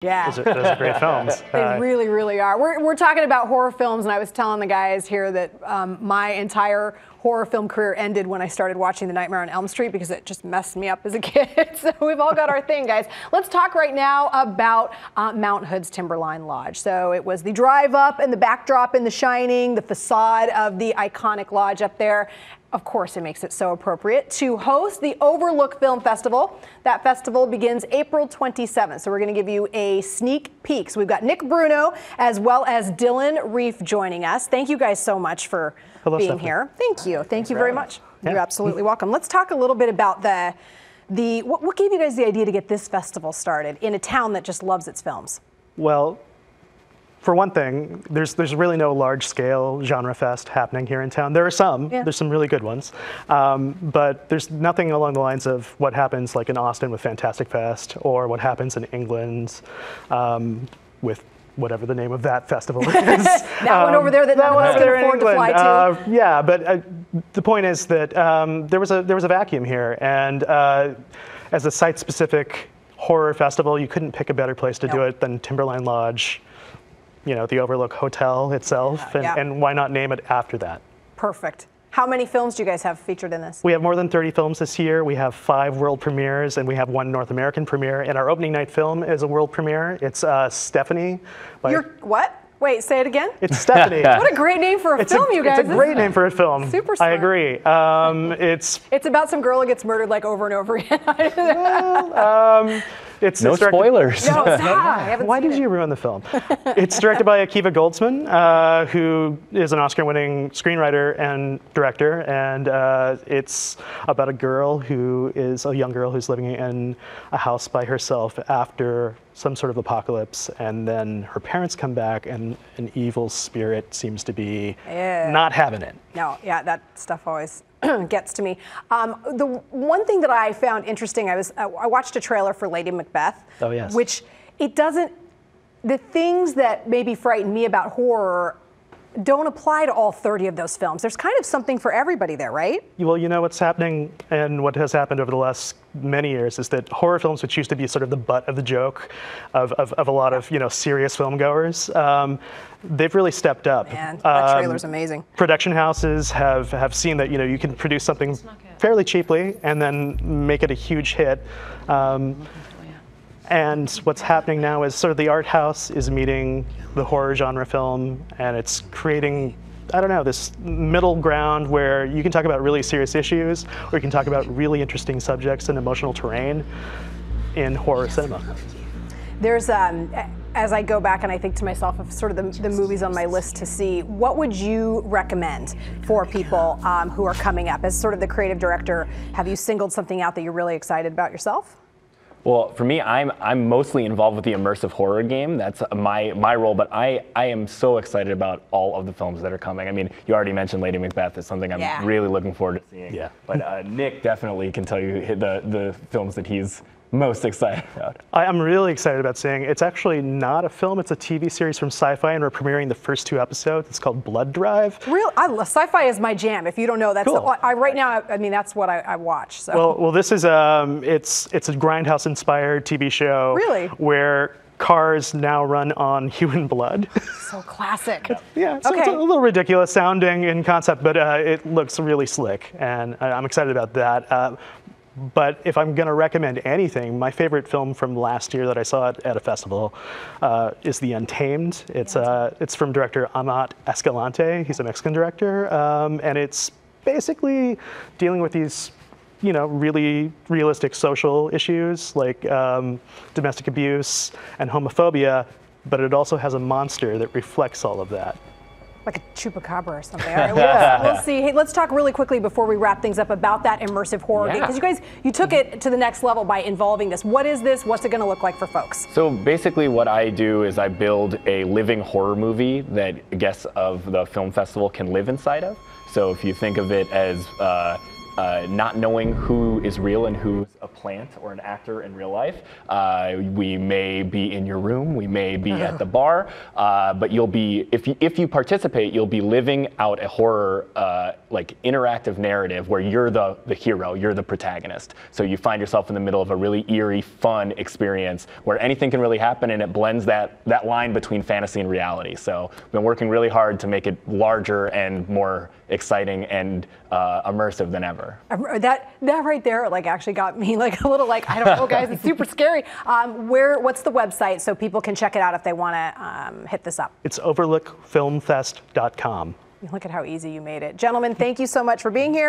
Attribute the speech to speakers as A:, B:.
A: Yeah.
B: Those are great films.
A: They really, really are. We're talking about horror films, and I was telling the guys here that my entire horror film career ended when I started watching The Nightmare on Elm Street because it just messed me up as a kid. So we've all got our thing, guys. Let's talk right now about Mount Hood's Timberline Lodge. So it was the drive up and the backdrop in The Shining, the facade of the iconic lodge up there. Of course, it makes it so appropriate to host the Overlook Film Festival. That festival begins April 27th. So we're going to give you a sneak peek. So we've got Nick Bruno as well as Dylan Reef joining us. Thank you guys so much for being here. Thank you. Thank you very much. Yeah. You're absolutely welcome. Let's talk a little bit about what gave you guys the idea to get this festival started in a town that just loves its films?
B: Well, for one thing, there's really no large-scale genre fest happening here in town. There are some. Yeah. There's some really good ones. But there's nothing along the lines of what happens like in Austin with Fantastic Fest or what happens in England with whatever the name of that festival is.
A: That one over there that no one's going to afford to fly to.
B: Yeah, but the point is that there was a vacuum here. And as a site-specific horror festival, you couldn't pick a better place to do it than Timberline Lodge. You know, the Overlook Hotel itself, and why not name it after that?
A: Perfect. How many films do you guys have featured in this?
B: We have more than 30 films this year. We have 5 world premieres, and we have 1 North American premiere. And our opening night film is a world premiere. It's Stephanie.
A: What? Wait, say it again?
B: It's Stephanie.
A: What a great name for a film, you guys.
B: It's a great name for a film.
A: Super smart.
B: I agree.
A: It's about some girl who gets murdered like over and over again.
B: It's
C: no spoilers.
A: No, stop.
B: Why did you ruin the film? It's directed by Akiva Goldsman, who is an Oscar-winning screenwriter and director, and it's about a young girl who's living in a house by herself after some sort of apocalypse, and then her parents come back, and an evil spirit seems to be not having it.
A: No, yeah, that stuff always gets to me. The one thing that I found interesting, I watched a trailer for Lady Macbeth.
B: Oh, yes.
A: Which the things that maybe frighten me about horror don't apply to all 30 of those films. There's kind of something for everybody there, right?
B: Well, you know what's happening, and what has happened over the last many years is that horror films, which used to be sort of the butt of the joke of a lot of serious film goers, they've really stepped up.
A: Man, that trailer's amazing.
B: Production houses have seen that you can produce something fairly cheaply and then make it a huge hit. And what's happening now is sort of the art house is meeting the horror genre film, and it's creating, I don't know, this middle ground where you can talk about really serious issues, or you can talk about really interesting subjects and emotional terrain in horror cinema.
A: There's, as I go back and I think to myself of sort of the movies on my list to see, what would you recommend for people who are coming up? As sort of the creative director, have you singled something out that you're really excited about yourself?
C: Well, for me, I'm mostly involved with the immersive horror game. That's my role, but I am so excited about all of the films that are coming. I mean, you already mentioned Lady Macbeth is something I'm really looking forward to seeing.
B: Yeah.
C: But Nick definitely can tell you the films that he's most excited about.
B: I'm really excited about seeing. It's actually not a film, it's a TV series from Sci-Fi, and we're premiering the first 2 episodes. It's called Blood Drive.
A: Sci-Fi is my jam. If you don't know, that's
B: cool.
A: Right now, I mean, that's what I watch. So.
B: Well, this is it's a Grindhouse-inspired TV show.
A: Really?
B: Where cars now run on human blood.
A: So classic.
B: Yeah, so it's a little ridiculous sounding in concept, but it looks really slick, and I'm excited about that. But if I'm going to recommend anything, my favorite film from last year that I saw at a festival is The Untamed. It's from director Amat Escalante. He's a Mexican director, and it's basically dealing with these really realistic social issues like domestic abuse and homophobia, but it also has a monster that reflects all of that.
A: Like a chupacabra or something. All right, we'll see. Hey, let's talk really quickly before we wrap things up about that immersive horror game, because you took it to the next level by involving this. What is this? What's it going to look like for folks?
C: So basically what I do is I build a living horror movie that guests of the film festival can live inside of. So if you think of it as not knowing who is real and who's a plant or an actor in real life. We may be in your room, we may be at the bar, but you'll be, if you participate, you'll be living out a horror like interactive narrative where you're the hero, you're the protagonist. So you find yourself in the middle of a really eerie, fun experience where anything can really happen, and it blends that line between fantasy and reality. So we've been working really hard to make it larger and more exciting and immersive than ever.
A: That right there like actually got me like a little like, I don't know guys, it's super scary. What's the website so people can check it out if they want to hit this up?
B: It's overlookfilmfest.com.
A: Look at how easy you made it. Gentlemen, thank you so much for being here.